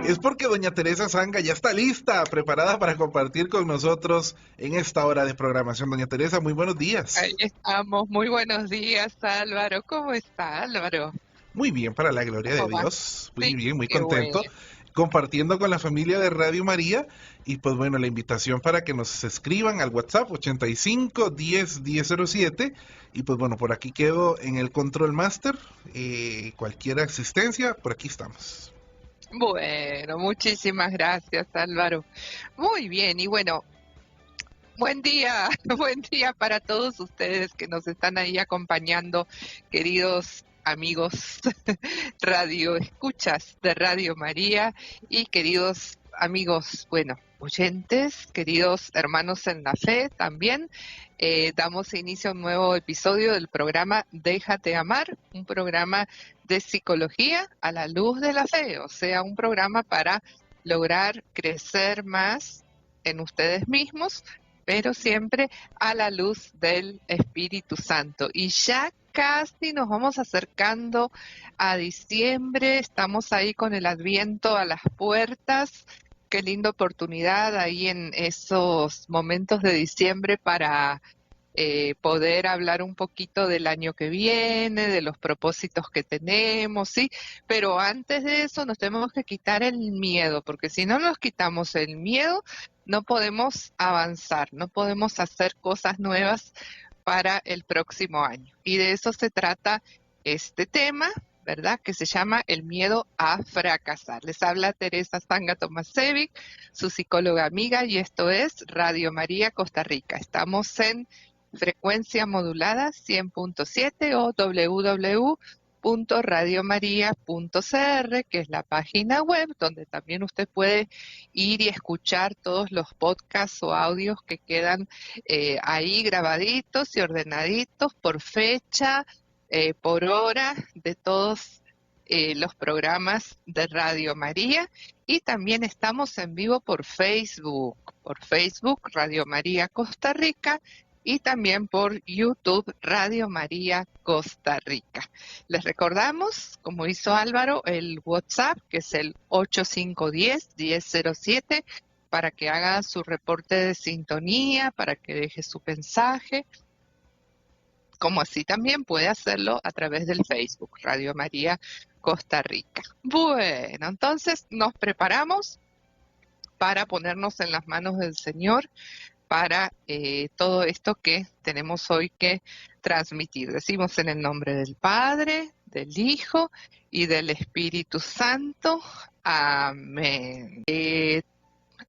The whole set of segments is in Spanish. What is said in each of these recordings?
Es porque doña Teresa Zanga ya está lista, preparada para compartir con nosotros en esta hora de programación. Doña Teresa, muy buenos Ahí días. estamos. Muy buenos días, Álvaro. ¿Cómo está, Álvaro? Muy bien, para la gloria de ¿Cómo va? Dios. Muy Sí, bien, muy qué bueno. contento. Compartiendo con la familia de Radio María. Y pues bueno, la invitación para que nos escriban al WhatsApp 85 10 1007. Y pues bueno, por aquí quedo en el Control Master. Cualquier asistencia, por aquí estamos. Bueno, muchísimas gracias, Álvaro. Muy bien, y bueno, buen día, buen día para todos ustedes que nos están ahí acompañando, queridos amigos radio escuchas de Radio María y queridos amigos, bueno, oyentes, queridos hermanos en la fe también. Damos inicio a un nuevo episodio del programa Déjate Amar, un programa de psicología a la luz de la fe, o sea, un programa para lograr crecer más en ustedes mismos, pero siempre a la luz del Espíritu Santo. Y ya casi nos vamos acercando a diciembre, estamos ahí con el Adviento a las puertas. Qué linda oportunidad ahí en esos momentos de diciembre para poder hablar un poquito del año que viene, de los propósitos que tenemos, ¿sí? Pero antes de eso nos tenemos que quitar el miedo, porque si no nos quitamos el miedo, no podemos avanzar, no podemos hacer cosas nuevas para el próximo año. Y de eso se trata este tema, ¿verdad? Que se llama el miedo a fracasar. Les habla Teresa Zanga Tomasevic, su psicóloga amiga, y esto es Radio María Costa Rica. Estamos en frecuencia modulada 100.7 o www.radiomaria.cr, que es la página web donde también usted puede ir y escuchar todos los podcasts o audios que quedan ahí grabaditos y ordenaditos por fecha, por hora, de todos los programas de Radio María. Y también estamos en vivo por Facebook Radio María Costa Rica, y también por YouTube Radio María Costa Rica. Les recordamos, como hizo Álvaro, el WhatsApp, que es el 8510-1007, para que haga su reporte de sintonía, para que deje su mensaje, como así también puede hacerlo a través del Facebook, Radio María Costa Rica. Bueno, entonces nos preparamos para ponernos en las manos del Señor, para todo esto que tenemos hoy que transmitir. Decimos en el nombre del Padre, del Hijo y del Espíritu Santo. Amén.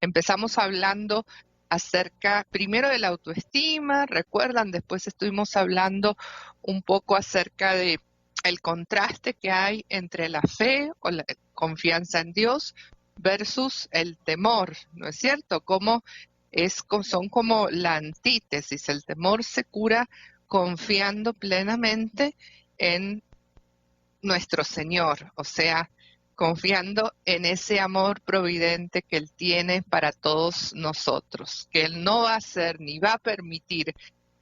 Empezamos hablando acerca primero de la autoestima, recuerdan, después estuvimos hablando un poco acerca de el contraste que hay entre la fe o la confianza en Dios versus el temor, ¿no es cierto? Son como la antítesis. El temor se cura confiando plenamente en nuestro Señor, o sea, confiando en ese amor providente que Él tiene para todos nosotros, que Él no va a hacer ni va a permitir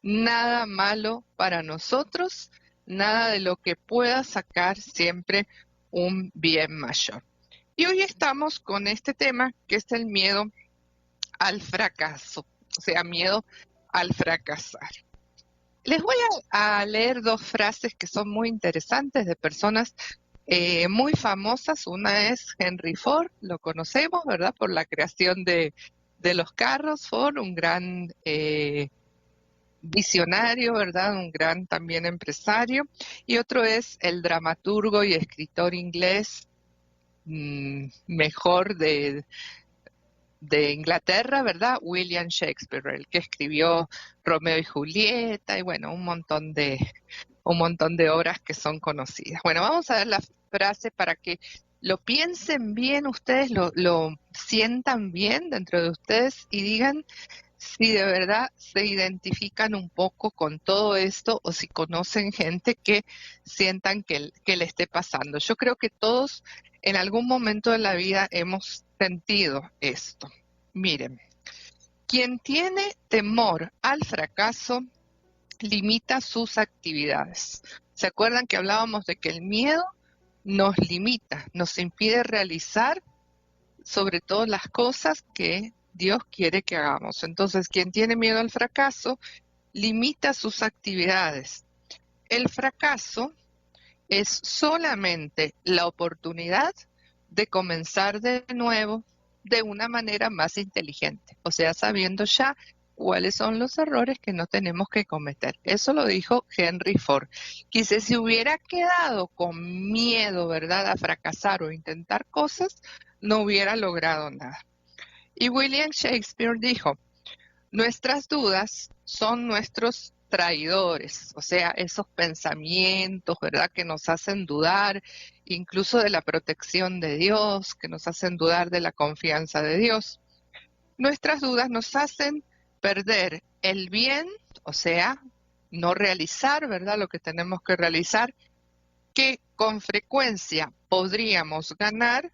nada malo para nosotros, nada de lo que pueda sacar siempre un bien mayor. Y hoy estamos con este tema, que es el miedo al fracaso, o sea, miedo al fracasar. Les voy a leer dos frases que son muy interesantes de personas muy famosas. Una es Henry Ford, lo conocemos, ¿verdad? Por la creación de los carros. Ford, un gran visionario, ¿verdad? Un gran también empresario. Y otro es el dramaturgo y escritor inglés mejor de Inglaterra, ¿verdad? William Shakespeare, el que escribió Romeo y Julieta y bueno, un montón de obras que son conocidas. Bueno, vamos a ver la frase para que lo piensen bien ustedes, lo sientan bien dentro de ustedes y digan si de verdad se identifican un poco con todo esto o si conocen gente que sientan que le esté pasando. Yo creo que todos en algún momento de la vida hemos sentido esto. Miren, quien tiene temor al fracaso limita sus actividades. ¿Se acuerdan que hablábamos de que el miedo nos limita, nos impide realizar sobre todo las cosas que Dios quiere que hagamos. Entonces, quien tiene miedo al fracaso, limita sus actividades. El fracaso es solamente la oportunidad de comenzar de nuevo de una manera más inteligente, o sea, sabiendo ya cuáles son los errores que no tenemos que cometer. Eso lo dijo Henry Ford, que si se hubiera quedado con miedo, ¿verdad?, a fracasar o intentar cosas, no hubiera logrado nada. Y William Shakespeare dijo, nuestras dudas son nuestros traidores, o sea, esos pensamientos, ¿verdad?, que nos hacen dudar incluso de la protección de Dios, que nos hacen dudar de la confianza de Dios. Nuestras dudas nos hacen perder el bien, o sea, no realizar, ¿verdad?, lo que tenemos que realizar, que con frecuencia podríamos ganar.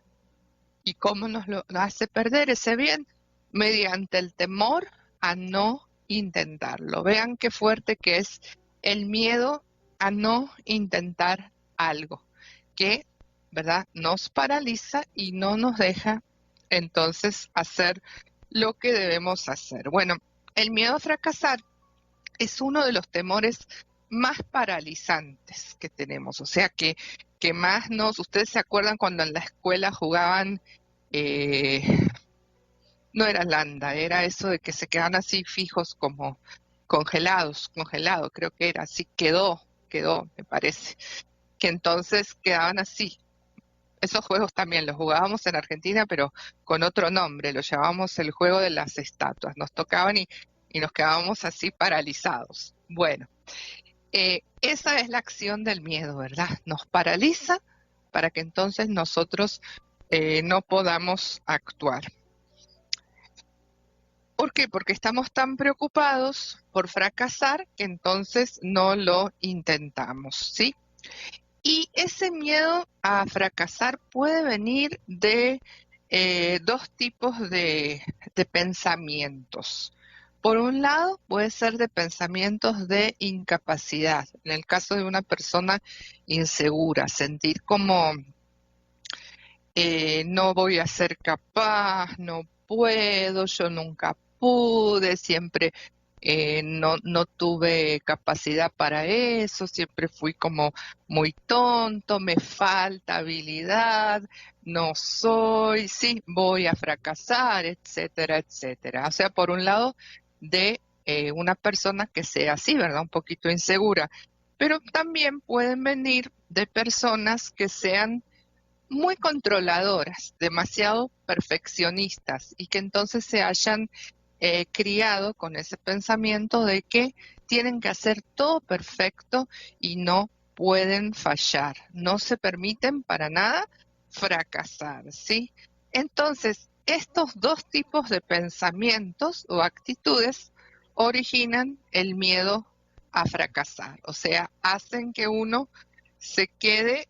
¿Y cómo nos lo hace perder ese bien? Mediante el temor a no intentarlo. Vean qué fuerte que es el miedo a no intentar algo, que, ¿verdad?, nos paraliza y no nos deja entonces hacer lo que debemos hacer. Bueno, el miedo a fracasar es uno de los temores más paralizantes que tenemos, o sea que más ustedes se acuerdan cuando en la escuela jugaban, eh, no era landa, era eso de que se quedan así fijos como congelado, creo que era así, quedó, me parece, que entonces quedaban así. Esos juegos también los jugábamos en Argentina, pero con otro nombre, lo llamábamos el juego de las estatuas. Nos tocaban y nos quedábamos así paralizados. Bueno, esa es la acción del miedo, ¿verdad? Nos paraliza para que entonces nosotros no podamos actuar. ¿Por qué? Porque estamos tan preocupados por fracasar que entonces no lo intentamos, ¿sí? Y ese miedo a fracasar puede venir de dos tipos de pensamientos. Por un lado, puede ser de pensamientos de incapacidad. En el caso de una persona insegura, sentir como no voy a ser capaz, no puedo, yo nunca pude, siempre no tuve capacidad para eso, siempre fui como muy tonto, me falta habilidad, no soy, sí, voy a fracasar, etcétera, etcétera. O sea, por un lado, de una persona que sea así, ¿verdad? Un poquito insegura. Pero también pueden venir de personas que sean muy controladoras, demasiado perfeccionistas y que entonces se hayan criado con ese pensamiento de que tienen que hacer todo perfecto y no pueden fallar, no se permiten para nada fracasar, ¿sí? Entonces, estos dos tipos de pensamientos o actitudes originan el miedo a fracasar, o sea, hacen que uno se quede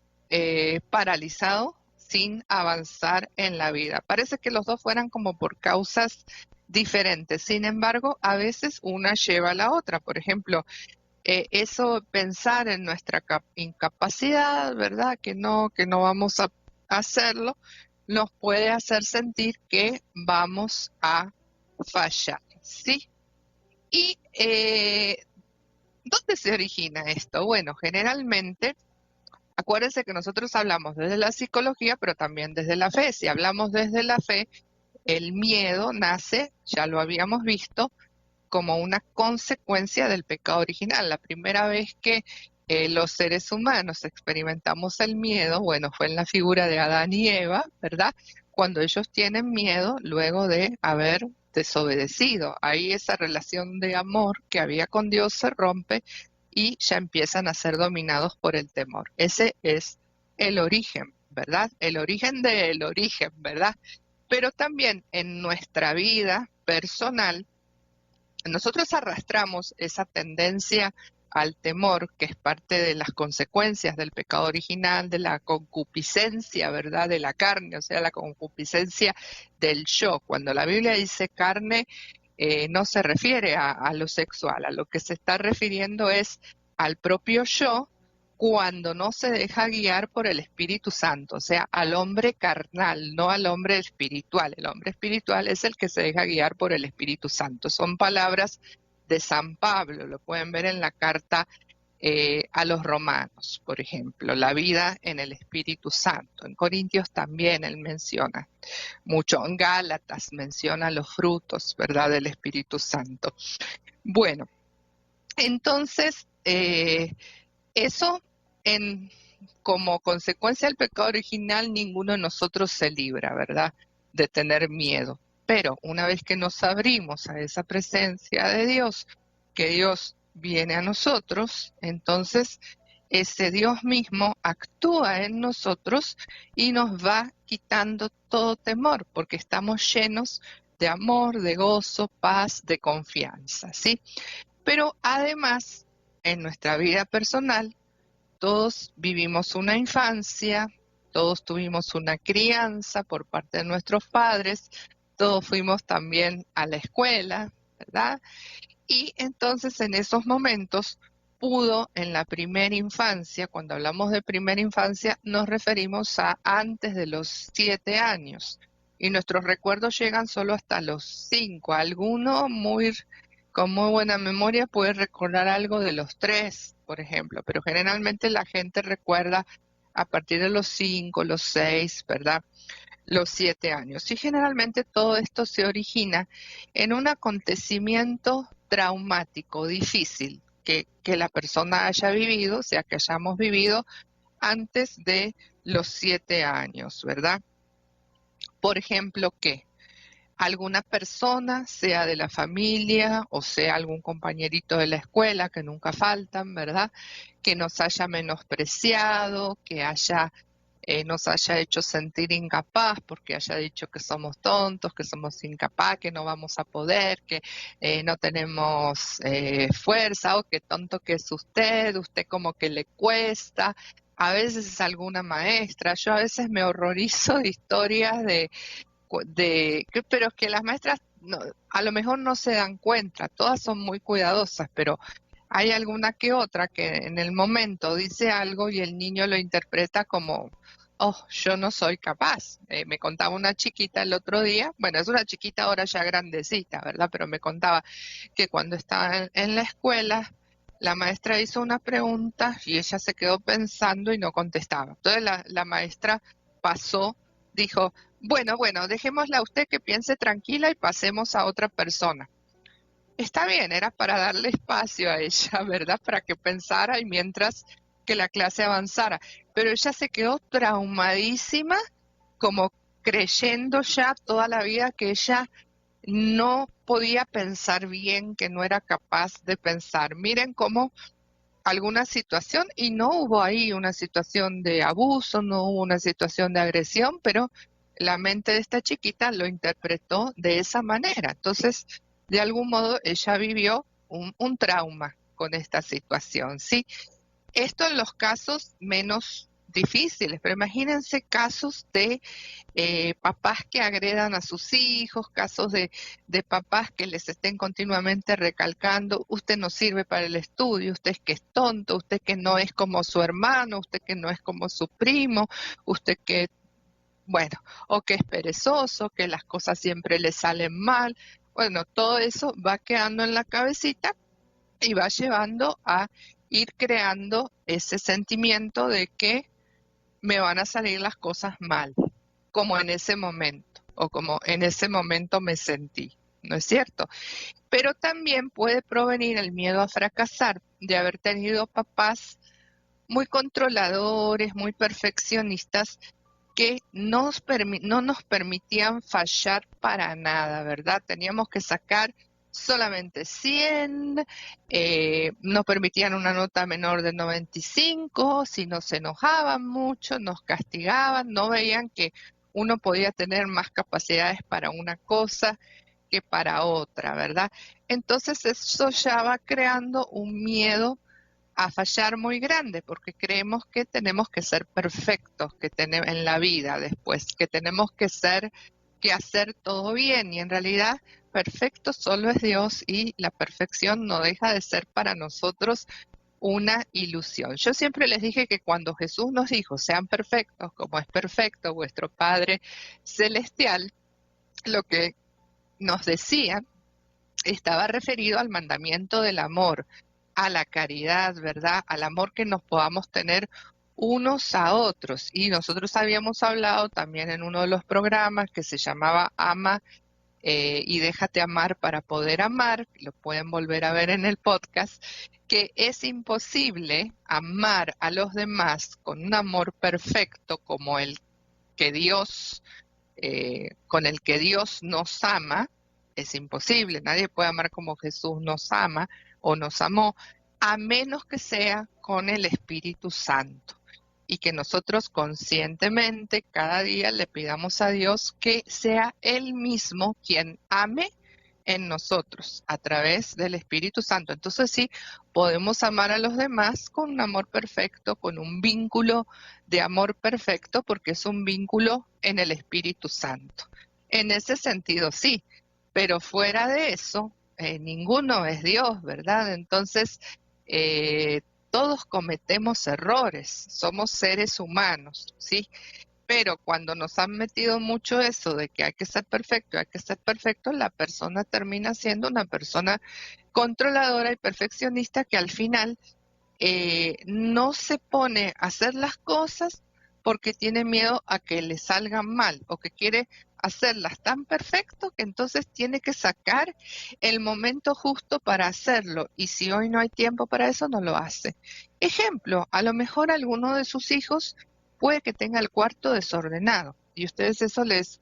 paralizado sin avanzar en la vida. Parece que los dos fueran como por causas diferentes. Sin embargo, a veces una lleva a la otra. Por ejemplo, eso pensar en nuestra incapacidad, ¿verdad? Que no vamos a hacerlo, nos puede hacer sentir que vamos a fallar, ¿sí? Y ¿dónde se origina esto? Bueno, generalmente acuérdense que nosotros hablamos desde la psicología, pero también desde la fe. Si hablamos desde la fe, el miedo nace, ya lo habíamos visto, como una consecuencia del pecado original. La primera vez que los seres humanos experimentamos el miedo, bueno, fue en la figura de Adán y Eva, ¿verdad? Cuando ellos tienen miedo luego de haber desobedecido. Ahí esa relación de amor que había con Dios se rompe y ya empiezan a ser dominados por el temor. Ese es el origen, ¿verdad? El origen del origen, ¿verdad? Pero también en nuestra vida personal, nosotros arrastramos esa tendencia al temor, que es parte de las consecuencias del pecado original, de la concupiscencia, ¿verdad?, de la carne, o sea, la concupiscencia del yo. Cuando la Biblia dice carne, no se refiere a lo sexual, a lo que se está refiriendo es al propio yo cuando no se deja guiar por el Espíritu Santo, o sea, al hombre carnal, no al hombre espiritual. El hombre espiritual es el que se deja guiar por el Espíritu Santo. Son palabras de San Pablo, lo pueden ver en la carta a los romanos, por ejemplo, la vida en el Espíritu Santo. En Corintios también él menciona mucho, en Gálatas menciona los frutos, ¿verdad?, del Espíritu Santo. Bueno, entonces, eso como consecuencia del pecado original, ninguno de nosotros se libra, ¿verdad?, de tener miedo. Pero una vez que nos abrimos a esa presencia de Dios, que Dios viene a nosotros, entonces ese Dios mismo actúa en nosotros y nos va quitando todo temor, porque estamos llenos de amor, de gozo, paz, de confianza, ¿sí? Pero además, en nuestra vida personal, todos vivimos una infancia, todos tuvimos una crianza por parte de nuestros padres, todos fuimos también a la escuela, ¿verdad? Y entonces en esos momentos pudo en la primera infancia, cuando hablamos de primera infancia, nos referimos a antes de los 7 años. Y nuestros recuerdos llegan solo hasta los 5. Alguno con muy buena memoria puede recordar algo de los 3, por ejemplo, pero generalmente la gente recuerda a partir de los 5, los 6, ¿verdad?, los 7 años. Y generalmente todo esto se origina en un acontecimiento traumático, difícil, que la persona haya vivido, o sea, que hayamos vivido antes de los 7 años, ¿verdad? Por ejemplo, que alguna persona, sea de la familia o sea algún compañerito de la escuela, que nunca faltan, ¿verdad?, que nos haya menospreciado, que nos haya hecho sentir incapaz porque haya dicho que somos tontos, que somos incapaz, que no vamos a poder, que no tenemos fuerza, o qué tonto que es usted como que le cuesta. A veces es alguna maestra. Yo a veces me horrorizo de historias pero es que las maestras a lo mejor no se dan cuenta, todas son muy cuidadosas, pero hay alguna que otra que en el momento dice algo y el niño lo interpreta como, oh, yo no soy capaz. Me contaba una chiquita el otro día, bueno, es una chiquita ahora ya grandecita, ¿verdad? Pero me contaba que cuando estaba en la escuela, la maestra hizo una pregunta y ella se quedó pensando y no contestaba. Entonces la maestra dijo, bueno, dejémosla a usted que piense tranquila y pasemos a otra persona. Está bien, era para darle espacio a ella, ¿verdad?, para que pensara y mientras que la clase avanzara. Pero ella se quedó traumadísima, como creyendo ya toda la vida que ella no podía pensar bien, que no era capaz de pensar. Miren cómo alguna situación, y no hubo ahí una situación de abuso, no hubo una situación de agresión, pero la mente de esta chiquita lo interpretó de esa manera. Entonces, de algún modo, ella vivió un trauma con esta situación, ¿sí? Esto en los casos menos difíciles, pero imagínense casos de papás que agredan a sus hijos, casos de papás que les estén continuamente recalcando, usted no sirve para el estudio, usted es que es tonto, usted que no es como su hermano, usted que no es como su primo, usted que, bueno, o que es perezoso, que las cosas siempre le salen mal. Bueno, todo eso va quedando en la cabecita y va llevando a ir creando ese sentimiento de que me van a salir las cosas mal, como en ese momento, o como en ese momento me sentí, ¿no es cierto? Pero también puede provenir el miedo a fracasar, de haber tenido papás muy controladores, muy perfeccionistas, que no nos permitían fallar para nada, ¿verdad? Teníamos que sacar solamente 100, nos permitían una nota menor de 95, si nos enojaban mucho, nos castigaban, no veían que uno podía tener más capacidades para una cosa que para otra, ¿verdad? Entonces eso ya va creando un miedo a fallar muy grande, porque creemos que tenemos que ser perfectos, que en la vida después, que tenemos que hacer todo bien, y en realidad perfecto solo es Dios, y la perfección no deja de ser para nosotros una ilusión. Yo siempre les dije que cuando Jesús nos dijo, sean perfectos como es perfecto vuestro Padre Celestial, lo que nos decía estaba referido al mandamiento del amor, a la caridad, ¿verdad? Al amor que nos podamos tener unos a otros. Y nosotros habíamos hablado también en uno de los programas que se llamaba Ama y déjate amar para poder amar, lo pueden volver a ver en el podcast, que es imposible amar a los demás con un amor perfecto como el que Dios, con el que Dios nos ama. Es imposible, nadie puede amar como Jesús nos ama o nos amó, a menos que sea con el Espíritu Santo. Y que nosotros conscientemente cada día le pidamos a Dios que sea Él mismo quien ame en nosotros a través del Espíritu Santo. Entonces sí, podemos amar a los demás con un amor perfecto, con un vínculo de amor perfecto, porque es un vínculo en el Espíritu Santo. En ese sentido sí, pero fuera de eso, ninguno es Dios, ¿verdad? Entonces, todos cometemos errores, somos seres humanos, ¿sí? Pero cuando nos han metido mucho eso de que hay que ser perfecto, la persona termina siendo una persona controladora y perfeccionista que al final no se pone a hacer las cosas porque tiene miedo a que le salgan mal o que quiere hacerlas tan perfecto que entonces tiene que sacar el momento justo para hacerlo, y si hoy no hay tiempo para eso no lo hace. Ejemplo, a lo mejor alguno de sus hijos puede que tenga el cuarto desordenado y ustedes eso les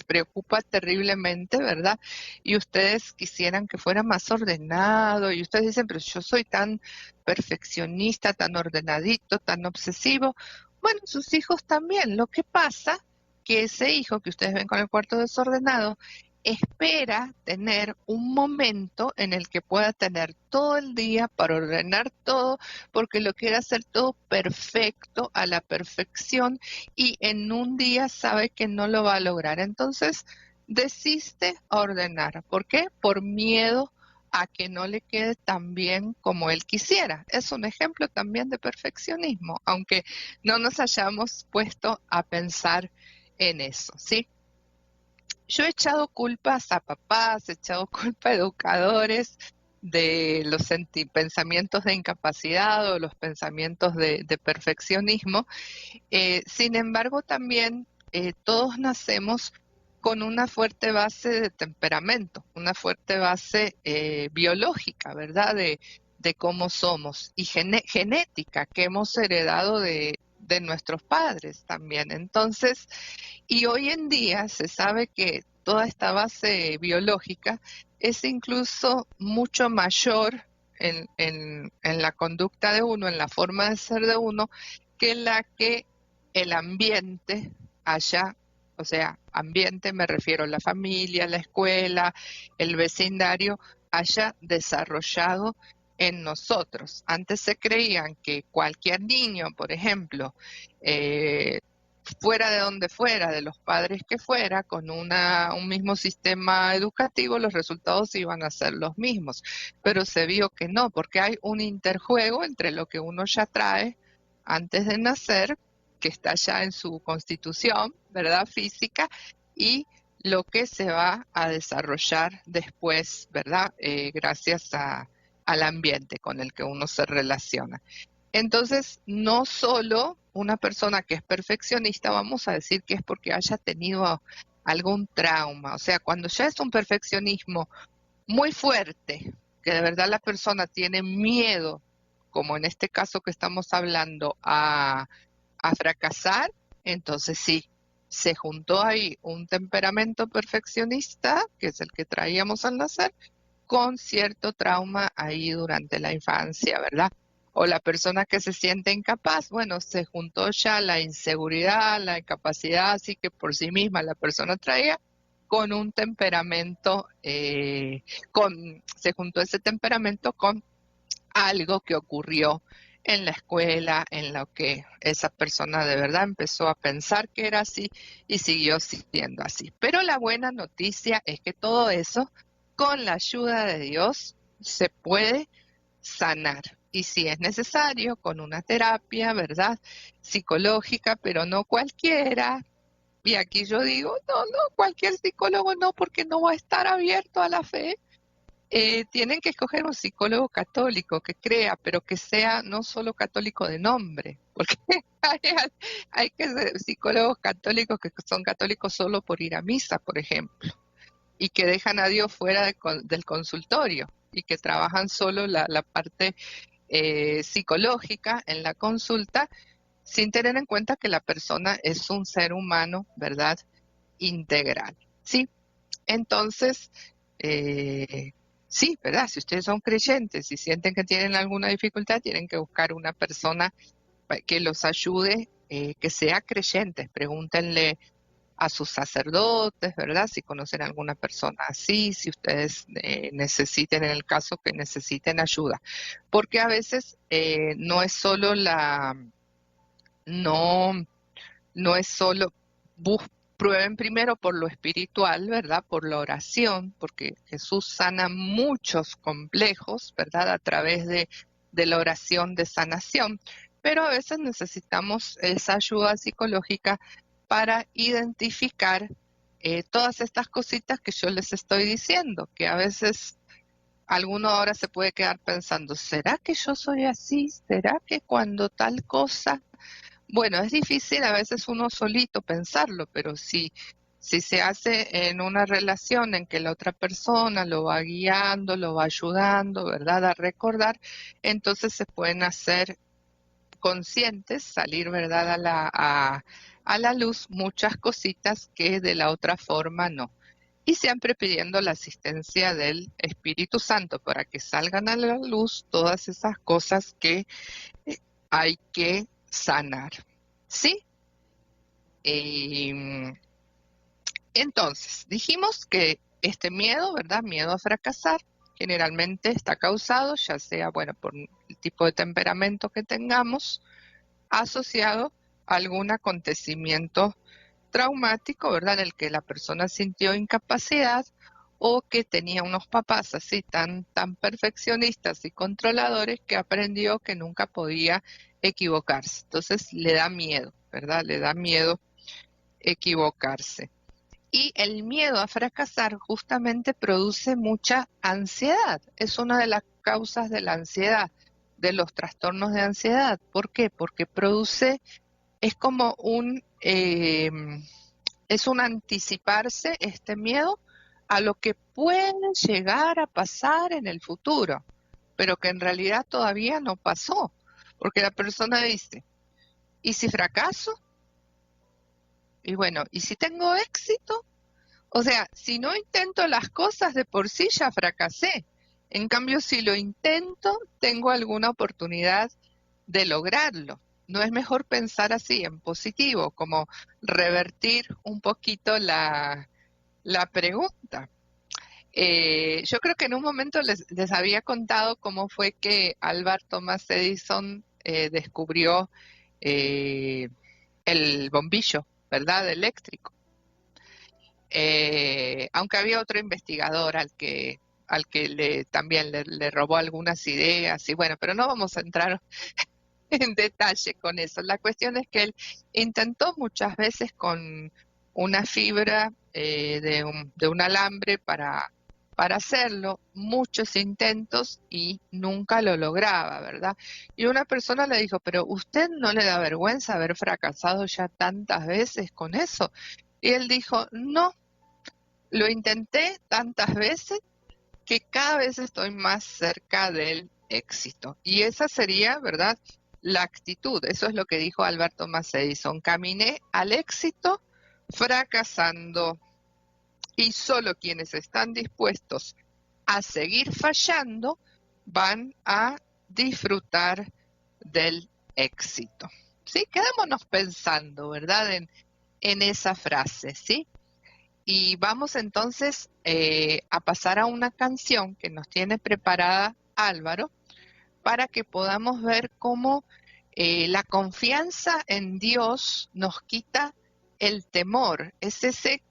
preocupa terriblemente, ¿verdad? Y ustedes quisieran que fuera más ordenado y ustedes dicen, pero yo soy tan perfeccionista, tan ordenadito, tan obsesivo. Bueno, sus hijos también. Lo que pasa que ese hijo que ustedes ven con el cuarto desordenado espera tener un momento en el que pueda tener todo el día para ordenar todo, porque lo quiere hacer todo perfecto, a la perfección, y en un día sabe que no lo va a lograr. Entonces, desiste a ordenar. ¿Por qué? Por miedo a que no le quede tan bien como él quisiera. Es un ejemplo también de perfeccionismo, aunque no nos hayamos puesto a pensar en eso, ¿sí? Yo he echado culpas a papás, he echado culpa a educadores de los pensamientos de incapacidad o los pensamientos de perfeccionismo. Sin embargo, también todos nacemos con una fuerte base de temperamento, una fuerte base biológica, ¿verdad? De cómo somos y genética que hemos heredado de nuestros padres también. Entonces, y hoy en día se sabe que toda esta base biológica es incluso mucho mayor en la conducta de uno, en la forma de ser de uno, que la que el ambiente haya, o sea, ambiente me refiero a la familia, la escuela, el vecindario, haya desarrollado en nosotros. Antes se creían que cualquier niño, por ejemplo, fuera de donde fuera, de los padres que fuera, con un mismo sistema educativo, los resultados iban a ser los mismos. Pero se vio que no, porque hay un interjuego entre lo que uno ya trae antes de nacer, que está ya en su constitución, ¿verdad? Física, y lo que se va a desarrollar después, ¿verdad? Gracias al ambiente con el que uno se relaciona. Entonces, no solo una persona que es perfeccionista, vamos a decir que es porque haya tenido algún trauma. O sea, cuando ya es un perfeccionismo muy fuerte, que de verdad la persona tiene miedo, como en este caso que estamos hablando, a fracasar, entonces sí, se juntó ahí un temperamento perfeccionista, que es el que traíamos al nacer, con cierto trauma ahí durante la infancia, ¿verdad? O la persona que se siente incapaz, bueno, se juntó ya la inseguridad, la incapacidad, así que por sí misma la persona traía con un temperamento, se juntó ese temperamento con algo que ocurrió en la escuela, en lo que esa persona de verdad empezó a pensar que era así y siguió siendo así. Pero la buena noticia es que todo eso, con la ayuda de Dios, se puede sanar y si es necesario, con una terapia, ¿verdad? Psicológica, pero no cualquiera. Y aquí yo digo, no, cualquier psicólogo no, porque no va a estar abierto a la fe. Tienen que escoger un psicólogo católico que crea, pero que sea no solo católico de nombre, porque hay, hay que ser psicólogos católicos que son católicos solo por ir a misa, por ejemplo, y que dejan a Dios fuera del consultorio y que trabajan solo la parte psicológica en la consulta, sin tener en cuenta que la persona es un ser humano, ¿verdad? Integral, ¿sí? Entonces, sí, ¿verdad? Si ustedes son creyentes y sienten que tienen alguna dificultad, tienen que buscar una persona que los ayude, que sea creyente. Pregúntenle a sus sacerdotes, ¿verdad? Si conocen a alguna persona así, si ustedes necesiten, en el caso que necesiten ayuda. Porque a veces no es solo no, no es solo, prueben primero por lo espiritual, ¿verdad? Por la oración, porque Jesús sana muchos complejos, ¿verdad? A través de la oración de sanación, pero a veces necesitamos esa ayuda psicológica para identificar todas estas cositas que yo les estoy diciendo, que a veces alguno ahora se puede quedar pensando, ¿será que yo soy así? ¿Será que cuando tal cosa? Bueno, es difícil a veces uno solito pensarlo, pero si se hace en una relación en que la otra persona lo va guiando, lo va ayudando, ¿verdad? A recordar, entonces se pueden hacer conscientes, salir, ¿verdad? A la luz muchas cositas que de la otra forma no. Y siempre pidiendo la asistencia del Espíritu Santo para que salgan a la luz todas esas cosas que hay que sanar. ¿Sí? Entonces, dijimos que este miedo, ¿verdad? Miedo a fracasar, generalmente está causado, ya sea, bueno, por el tipo de temperamento que tengamos, asociado a algún acontecimiento traumático, ¿verdad? En el que la persona sintió incapacidad o que tenía unos papás así tan perfeccionistas y controladores que aprendió que nunca podía equivocarse. Entonces le da miedo, ¿verdad? Le da miedo equivocarse. Y el miedo a fracasar justamente produce mucha ansiedad. Es una de las causas de la ansiedad, de los trastornos de ansiedad. ¿Por qué? Porque produce, es como es un anticiparse este miedo a lo que puede llegar a pasar en el futuro, pero que en realidad todavía no pasó, porque la persona dice, ¿y si fracaso? Y bueno, ¿y si tengo éxito? O sea, si no intento las cosas de por sí ya fracasé. En cambio, si lo intento, tengo alguna oportunidad de lograrlo. ¿No es mejor pensar así, en positivo, como revertir un poquito la pregunta? Yo creo que en un momento les había contado cómo fue que Albert Thomas Edison descubrió el bombillo, ¿verdad? Eléctrico. Aunque había otro investigador al que también le robó algunas ideas y bueno, pero no vamos a entrar en detalle con eso. La cuestión es que él intentó muchas veces con una fibra de un alambre para hacerlo, muchos intentos y nunca lo lograba, ¿verdad? Y una persona le dijo, pero ¿usted no le da vergüenza haber fracasado ya tantas veces con eso? Y él dijo, no, lo intenté tantas veces que cada vez estoy más cerca del éxito. Y esa sería, ¿verdad?, la actitud. Eso es lo que dijo Albert Thomas Edison. Caminé al éxito fracasando y solo quienes están dispuestos a seguir fallando van a disfrutar del éxito. ¿Sí? Quedémonos pensando, ¿verdad?, en esa frase, ¿sí? Y vamos entonces a pasar a una canción que nos tiene preparada Álvaro para que podamos ver cómo la confianza en Dios nos quita el temor. Es ese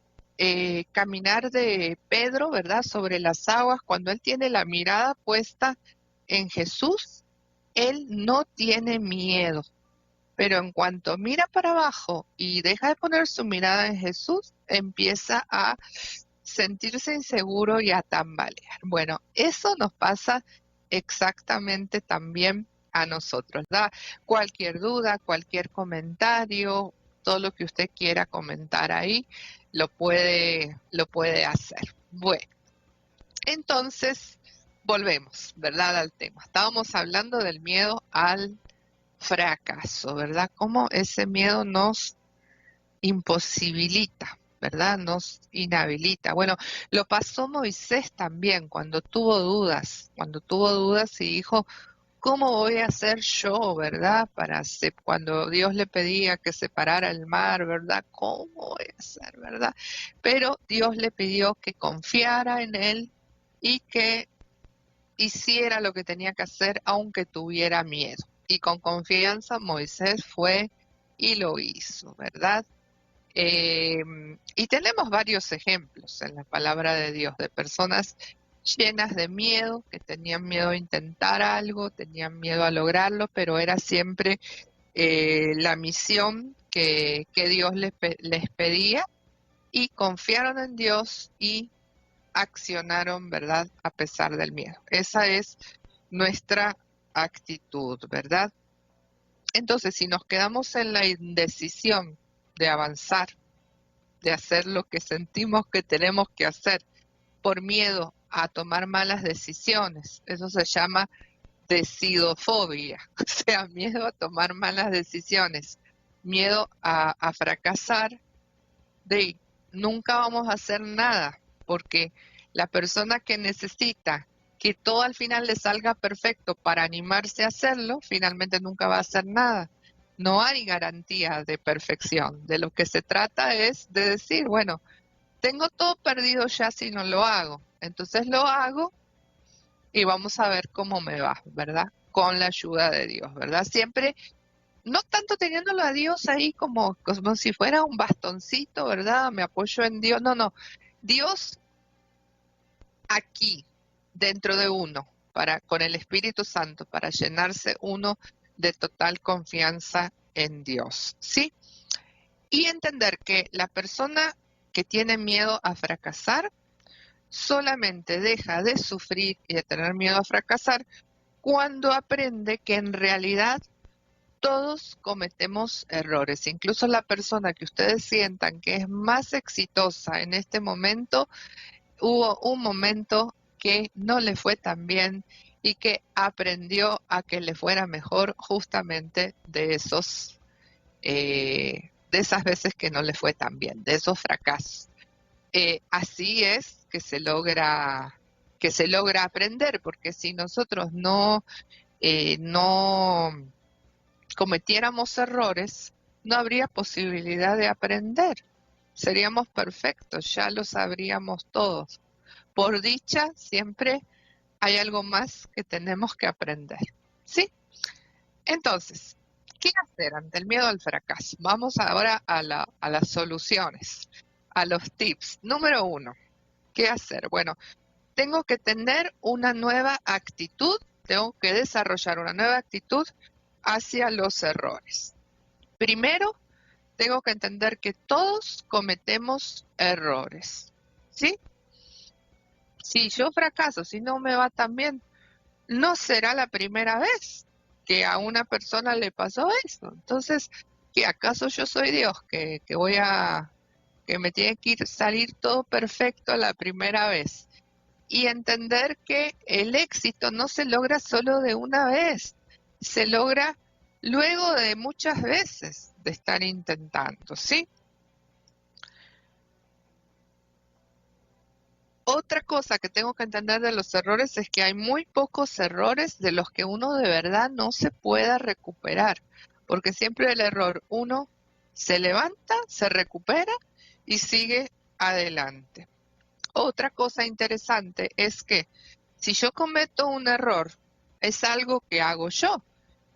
caminar de Pedro, ¿verdad?, sobre las aguas, cuando él tiene la mirada puesta en Jesús él no tiene miedo. Pero en cuanto mira para abajo y deja de poner su mirada en Jesús, empieza a sentirse inseguro y a tambalear. Bueno, eso nos pasa exactamente también a nosotros, ¿verdad? Cualquier duda, cualquier comentario, todo lo que usted quiera comentar ahí, lo puede hacer. Bueno, entonces volvemos, ¿verdad? Al tema. Estábamos hablando del miedo al fracaso, ¿verdad? Cómo ese miedo nos imposibilita, ¿verdad? Nos inhabilita. Bueno, lo pasó Moisés también cuando tuvo dudas y dijo, ¿cómo voy a hacer yo, verdad? Cuando Dios le pedía que separara el mar, ¿verdad? ¿Cómo voy a hacer, verdad? Pero Dios le pidió que confiara en él y que hiciera lo que tenía que hacer aunque tuviera miedo. Y con confianza Moisés fue y lo hizo, ¿verdad? Y tenemos varios ejemplos en la palabra de Dios de personas llenas de miedo, que tenían miedo a intentar algo, tenían miedo a lograrlo, pero era siempre la misión que Dios les pedía y confiaron en Dios y accionaron, ¿verdad? A pesar del miedo. Esa es nuestra actitud, ¿verdad? Entonces, si nos quedamos en la indecisión de avanzar, de hacer lo que sentimos que tenemos que hacer por miedo a tomar malas decisiones, eso se llama decidofobia, o sea, miedo a tomar malas decisiones, miedo a fracasar, nunca vamos a hacer nada, porque la persona que necesita que todo al final le salga perfecto para animarse a hacerlo, finalmente nunca va a hacer nada. No hay garantía de perfección. De lo que se trata es de decir, bueno, tengo todo perdido ya si no lo hago. Entonces lo hago y vamos a ver cómo me va, ¿verdad? Con la ayuda de Dios, ¿verdad? Siempre, no tanto teniéndolo a Dios ahí como si fuera un bastoncito, ¿verdad? Me apoyo en Dios. No. Dios aquí, dentro de uno, con el Espíritu Santo, para llenarse uno de total confianza en Dios, ¿sí? Y entender que la persona que tiene miedo a fracasar solamente deja de sufrir y de tener miedo a fracasar cuando aprende que en realidad todos cometemos errores. Incluso la persona que ustedes sientan que es más exitosa en este momento, hubo un momento que no le fue tan bien y que aprendió a que le fuera mejor justamente de esas veces que no le fue tan bien, de esos fracasos. Así es que se logra aprender, porque si nosotros no cometiéramos errores, no habría posibilidad de aprender. Seríamos perfectos, ya lo sabríamos todos. Por dicha, siempre hay algo más que tenemos que aprender, ¿sí? Entonces, ¿qué hacer ante el miedo al fracaso? Vamos ahora a las soluciones, a los tips. Número 1, ¿qué hacer? Bueno, tengo que tener una nueva actitud, tengo que desarrollar una nueva actitud hacia los errores. Primero, tengo que entender que todos cometemos errores, ¿sí? Si yo fracaso, si no me va tan bien, no será la primera vez que a una persona le pasó eso. Entonces, ¿qué acaso yo soy Dios que me tiene que salir todo perfecto la primera vez? Y entender que el éxito no se logra solo de una vez, se logra luego de muchas veces de estar intentando, ¿sí? Otra cosa que tengo que entender de los errores es que hay muy pocos errores de los que uno de verdad no se pueda recuperar, porque siempre el error uno se levanta, se recupera y sigue adelante. Otra cosa interesante es que si yo cometo un error, es algo que hago yo,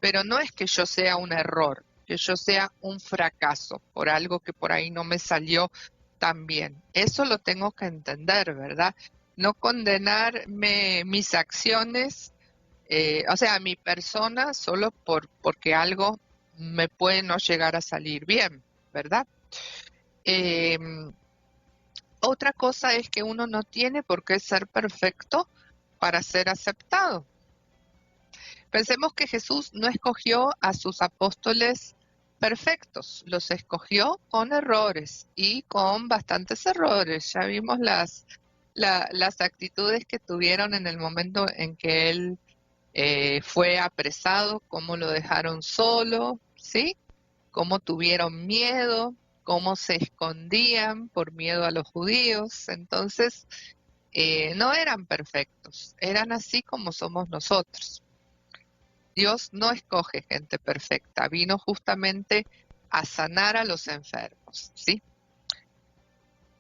pero no es que yo sea un error, que yo sea un fracaso por algo que por ahí no me salió tan bien. Eso lo tengo que entender, ¿verdad? No condenarme mis acciones o sea, mi persona solo porque algo me puede no llegar a salir bien, ¿verdad? Eh, Otra cosa es que uno no tiene por qué ser perfecto para ser aceptado. Pensemos que Jesús no escogió a sus apóstoles perfectos, los escogió con errores y con bastantes errores. Ya vimos las actitudes que tuvieron en el momento en que él fue apresado, cómo lo dejaron solo, ¿sí? Cómo tuvieron miedo, cómo se escondían por miedo a los judíos. Entonces, no eran perfectos, eran así como somos nosotros. Dios no escoge gente perfecta, vino justamente a sanar a los enfermos, ¿sí?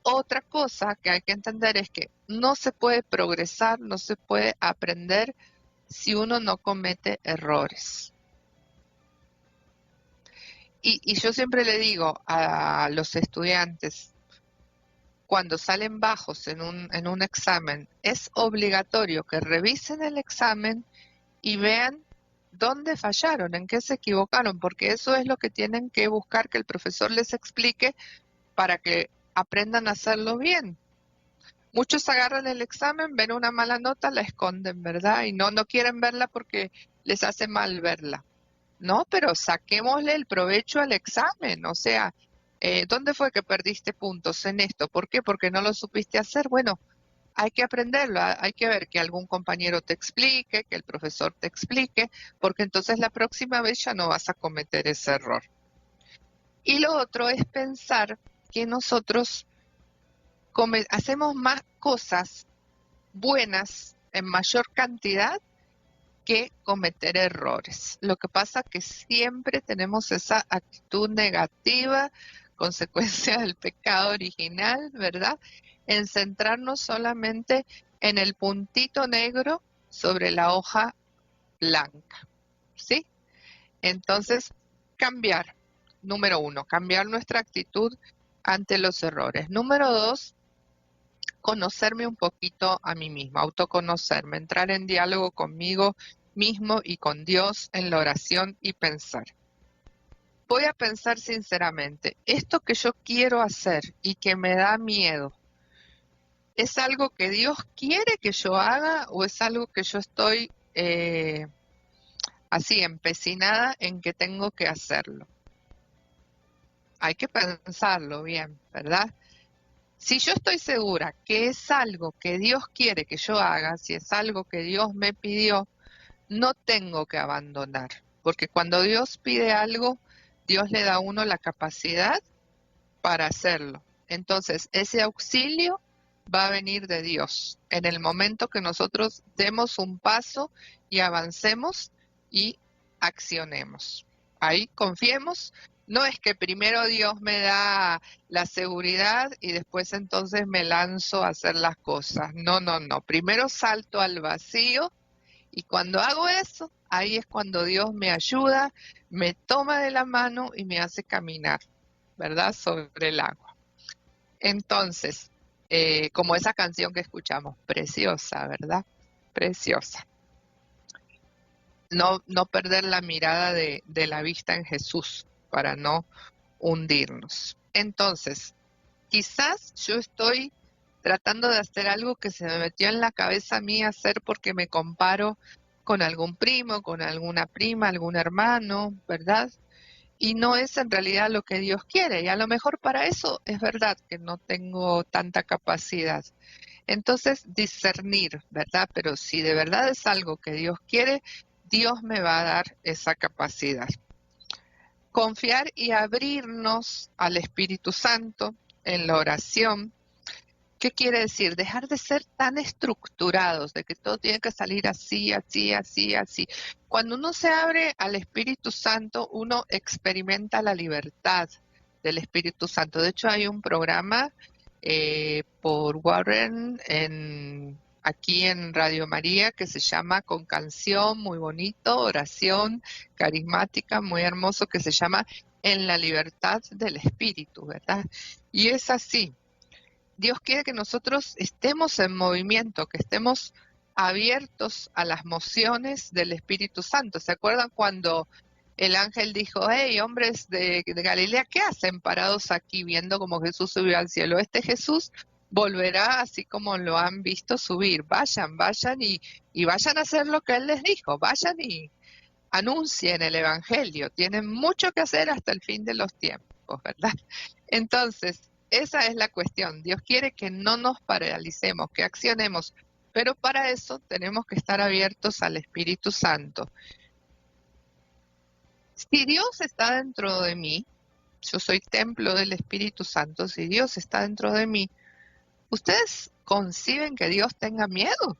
Otra cosa que hay que entender es que no se puede progresar, no se puede aprender si uno no comete errores. Y yo siempre le digo a los estudiantes, cuando salen bajos en un examen, es obligatorio que revisen el examen y vean dónde fallaron, en qué se equivocaron, porque eso es lo que tienen que buscar que el profesor les explique para que aprendan a hacerlo bien. Muchos agarran el examen, ven una mala nota, la esconden, ¿verdad? Y no quieren verla porque les hace mal verla. No, pero saquémosle el provecho al examen, o sea, ¿dónde fue que perdiste puntos en esto? ¿Por qué? Porque no lo supiste hacer. Bueno, hay que aprenderlo, hay que ver que algún compañero te explique, que el profesor te explique, porque entonces la próxima vez ya no vas a cometer ese error. Y lo otro es pensar que nosotros hacemos más cosas buenas en mayor cantidad que cometer errores. Lo que pasa es que siempre tenemos esa actitud negativa, consecuencia del pecado original, ¿verdad? En centrarnos solamente en el puntito negro sobre la hoja blanca, ¿sí? Entonces, cambiar. Número 1, cambiar nuestra actitud ante los errores. Número 2, conocerme un poquito a mí misma, autoconocerme, entrar en diálogo conmigo mismo y con Dios en la oración y pensar. Voy a pensar sinceramente, esto que yo quiero hacer y que me da miedo, ¿es algo que Dios quiere que yo haga o es algo que yo estoy así empecinada en que tengo que hacerlo? Hay que pensarlo bien, ¿verdad? Si yo estoy segura que es algo que Dios quiere que yo haga, si es algo que Dios me pidió, no tengo que abandonar, porque cuando Dios pide algo, Dios le da a uno la capacidad para hacerlo. Entonces, ese auxilio va a venir de Dios en el momento que nosotros demos un paso y avancemos y accionemos. Ahí confiemos. No es que primero Dios me da la seguridad y después entonces me lanzo a hacer las cosas. No, no, no. Primero salto al vacío y cuando hago eso, ahí es cuando Dios me ayuda, me toma de la mano y me hace caminar, ¿verdad? Sobre el agua. Entonces, como esa canción que escuchamos, preciosa, ¿verdad? Preciosa. No perder la mirada de la vista en Jesús para no hundirnos. Entonces, quizás yo estoy tratando de hacer algo que se me metió en la cabeza a mí hacer porque me comparo con algún primo, con alguna prima, algún hermano, ¿verdad? Y no es en realidad lo que Dios quiere. Y a lo mejor para eso es verdad que no tengo tanta capacidad. Entonces, discernir, ¿verdad? Pero si de verdad es algo que Dios quiere, Dios me va a dar esa capacidad. Confiar y abrirnos al Espíritu Santo en la oración. ¿Qué quiere decir? Dejar de ser tan estructurados, de que todo tiene que salir así, así, así, así. Cuando uno se abre al Espíritu Santo, uno experimenta la libertad del Espíritu Santo. De hecho, hay un programa por Warren aquí en Radio María que se llama Con Canción, muy bonito, oración carismática, muy hermoso, que se llama En la Libertad del Espíritu, ¿verdad? Y es así. Dios quiere que nosotros estemos en movimiento, que estemos abiertos a las mociones del Espíritu Santo. ¿Se acuerdan cuando el ángel dijo, hey, hombres de Galilea, ¿qué hacen parados aquí viendo como Jesús subió al cielo? Este Jesús volverá así como lo han visto subir. Vayan y vayan a hacer lo que Él les dijo. Vayan y anuncien el Evangelio. Tienen mucho que hacer hasta el fin de los tiempos, ¿verdad? Entonces, esa es la cuestión. Dios quiere que no nos paralicemos, que accionemos, pero para eso tenemos que estar abiertos al Espíritu Santo. Si Dios está dentro de mí, yo soy templo del Espíritu Santo, si Dios está dentro de mí, ¿ustedes conciben que Dios tenga miedo?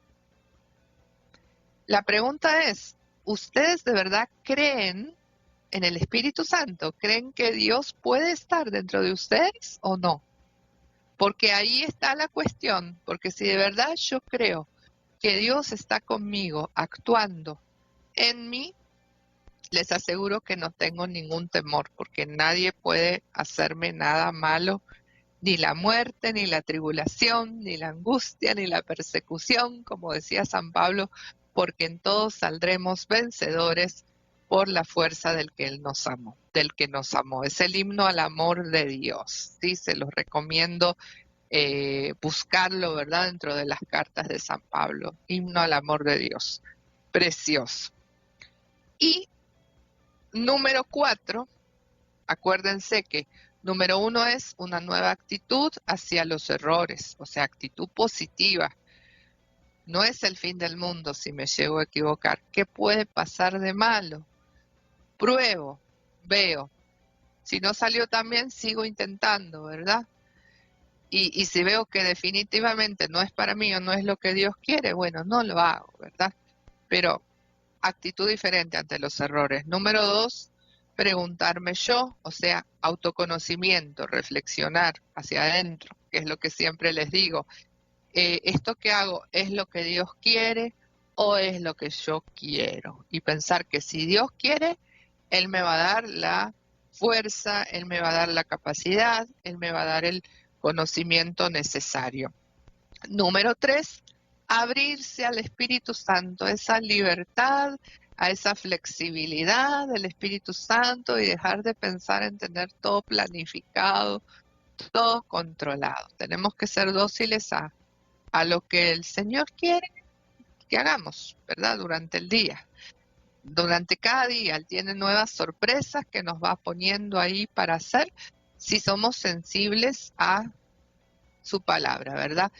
La pregunta es, ¿ustedes de verdad creen en el Espíritu Santo? ¿Creen que Dios puede estar dentro de ustedes o no? Porque ahí está la cuestión, porque si de verdad yo creo que Dios está conmigo, actuando en mí, les aseguro que no tengo ningún temor, porque nadie puede hacerme nada malo, ni la muerte, ni la tribulación, ni la angustia, ni la persecución, como decía San Pablo, porque en todos saldremos vencedores por la fuerza del que Él nos amó, del que nos amó. Es el himno al amor de Dios, sí, se los recomiendo buscarlo, ¿verdad?, dentro de las cartas de San Pablo, himno al amor de Dios, precioso. Y número 4, acuérdense que número 1 es una nueva actitud hacia los errores, o sea, actitud positiva. No es el fin del mundo si me llego a equivocar. ¿Qué puede pasar de malo? Pruebo, veo. Si no salió tan bien, sigo intentando, ¿verdad? Y si veo que definitivamente no es para mí o no es lo que Dios quiere, bueno, no lo hago, ¿verdad? Pero actitud diferente ante los errores. Número 2, preguntarme yo, o sea, autoconocimiento, reflexionar hacia adentro, que es lo que siempre les digo. ¿Esto que hago es lo que Dios quiere o es lo que yo quiero? Y pensar que si Dios quiere, Él me va a dar la fuerza, Él me va a dar la capacidad, Él me va a dar el conocimiento necesario. Número 3, abrirse al Espíritu Santo, esa libertad, a esa flexibilidad del Espíritu Santo y dejar de pensar en tener todo planificado, todo controlado. Tenemos que ser dóciles a lo que el Señor quiere que hagamos, ¿verdad? Durante el día. Durante cada día Él tiene nuevas sorpresas que nos va poniendo ahí para hacer si somos sensibles a su palabra, ¿verdad?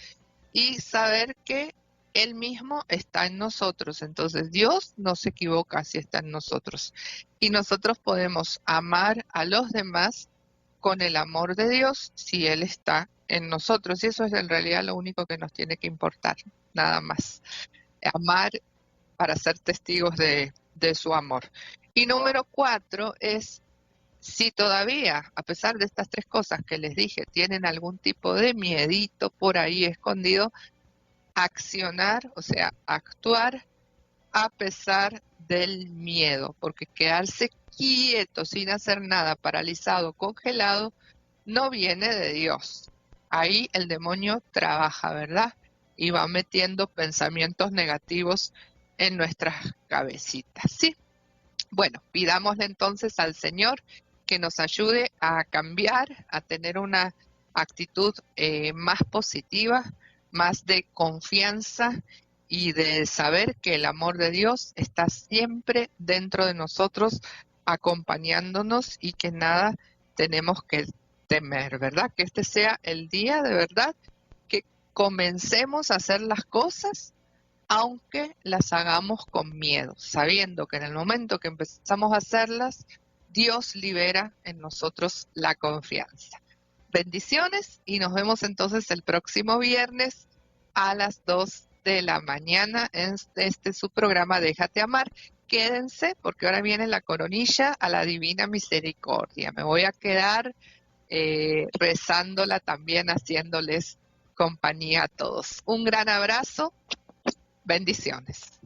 Y saber que Él mismo está en nosotros. Entonces Dios no se equivoca si está en nosotros. Y nosotros podemos amar a los demás con el amor de Dios si Él está en nosotros. Y eso es en realidad lo único que nos tiene que importar, nada más. Amar para ser testigos de su amor. Y número 4 es, si todavía, a pesar de estas 3 cosas que les dije, tienen algún tipo de miedito por ahí escondido, accionar, o sea, actuar a pesar del miedo, porque quedarse quieto sin hacer nada, paralizado, congelado, no viene de Dios. Ahí el demonio trabaja, ¿verdad? Y va metiendo pensamientos negativos en nuestras cabecitas, ¿sí? Bueno, pidámosle entonces al Señor que nos ayude a cambiar, a tener una actitud más positiva, más de confianza y de saber que el amor de Dios está siempre dentro de nosotros, acompañándonos y que nada tenemos que temer, ¿verdad? Que este sea el día de verdad que comencemos a hacer las cosas aunque las hagamos con miedo, sabiendo que en el momento que empezamos a hacerlas, Dios libera en nosotros la confianza. Bendiciones y nos vemos entonces el próximo viernes a las 2 de la mañana en su programa Déjate Amar. Quédense porque ahora viene la coronilla a la Divina Misericordia. Me voy a quedar rezándola también, haciéndoles compañía a todos. Un gran abrazo. Bendiciones.